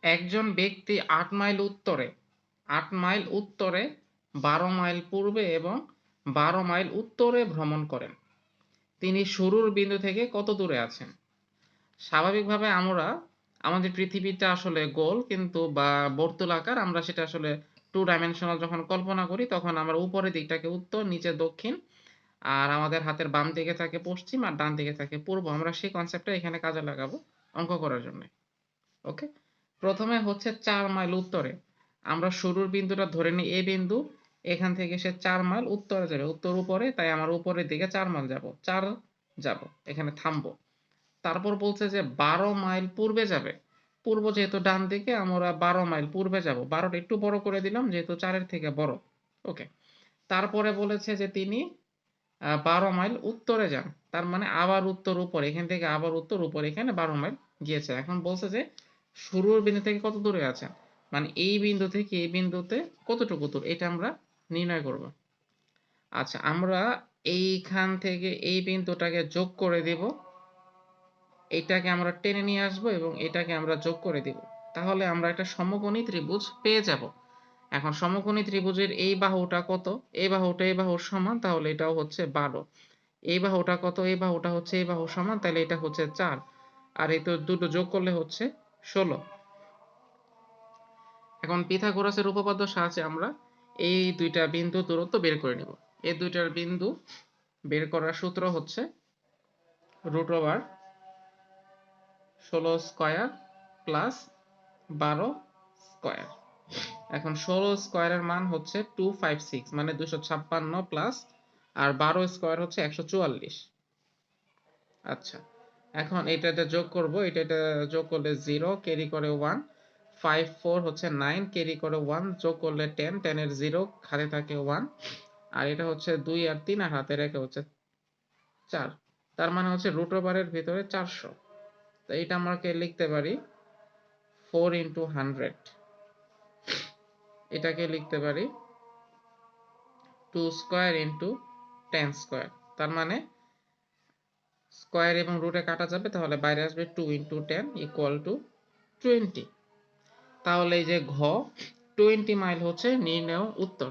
একজন ব্যক্তি ৮ মাইল উত্তরে ১২ মাইল পূর্বে এবং ১২ মাইল উত্তরে ভ্রমণ করেন। তিনি শুরুর বিন্দু থেকে কত দূরে আছেন? স্বাভাবিকভাবে আমরা আমাদের পৃথিবীটা আসলে গোল কিন্তু বা বর্তুলাকার, আমরা সেটা আসলে 2 ডাইমেনশনাল যখন কল্পনা করি তখন আমরা উপরের দিকটাকে উত্তর, নিচে দক্ষিণ, আর আমাদের হাতের বাম দিকে থাকে পশ্চিম আর ডান দিকে থাকে পূর্ব। আমরা সেই কনসেপ্টটা এখানে কাজে লাগাবো অঙ্ক করার জন্য। ওকে? প্রথমে হচ্ছে ৪ মাইল উত্তরে। আমরা শুরুর বিন্দুটা ধরে নিই এ বিন্দু। এখান থেকে সে ৪ মাইল উত্তরে যাবে। উত্তর উপরে, তাই আমার উপরের দিকে ৪ মাইল যাবো। ৪ যাবো। এখানে থামবো। তারপর বলছে যে ১২ মাইল পূর্বে যাবে। পূর্ব যেহেতু ডান দিকে, আমরা ১২ মাইল পূর্বে যাব। ১২ টা একটু বড় করে দিলাম যেহেতু ৪ এর থেকে বড়। ওকে। তারপরে বলেছে যে তিনি ১২ মাইল উত্তরে যান। তার মানে আবার উত্তর উপরে। এখান থেকে আবার উত্তর উপরে, এখানে ১২ মাইল গিয়েছে। এখন বলছে যে শুরুর বিন্দু থেকে কত দূরে আছেন? মানে এই বিন্দু থেকে এই বিন্দুতে কতটুকু দূর? এটা আমরা নির্ণয় করব। আচ্ছা, আমরা এইখান থেকে এই বিন্দুটাকে যোগ করে দিব। এটাকে আমরা টেনে নিয়ে আসবো এবং এটাকে আমরা যোগ করে দিব। তাহলে আমরা একটা সমকোণী ত্রিভুজ পেয়ে যাব। এখন সমকোণী ত্রিভুজের এই বাহুটা কত? এই বাহুটা এই বাহুর সমান, তাহলে এটাও হচ্ছে ১২। এই বাহুটা কত? এই বাহুটা হচ্ছে এই বাহুর সমান, তাহলে এটা হচ্ছে ৪। আর এই তো দুটো যোগ করলে হচ্ছে ১৬। এখন পিথাগোরাসের উপপাদ্য সাহায্যে আমরা এই দুইটা বিন্দুর দূরত্ব বের করে নিব। এই দুইটার বিন্দু বের করার সূত্র হচ্ছে √16 স্কয়ার প্লাস ১২ স্কয়ার। এখন ১৬ স্কয়ারের মান হচ্ছে 256, মানে 256 প্লাস, আর ১২ স্কয়ার হচ্ছে ১৪৪। আচ্ছা, এখন এটা যোগ করব। এটা যোগ করলে 0, ক্যারি করে 1, 5 4 হচ্ছে 9, ক্যারি করে 1, যোগ করলে 10, 10 এর 0 হাতে থাকে 1, আর এটা হচ্ছে 2 আর 3, আর হাতে রেখে হচ্ছে 4। তার মানে হচ্ছে √এর ভিতরে 400। তো এটা আমাকে লিখতে পারি 4 × 100। এটাকে লিখতে পারি 2 স্কয়ার × 10 স্কয়ার। তার মানে স্কয়ার এবং রুটে কাটা যাবে, তাহলে বাইরে আসবে 2 × 10 = 20। তাহলে এই যে ঘ 20 মাইল হচ্ছে নির্ণেয় উত্তর।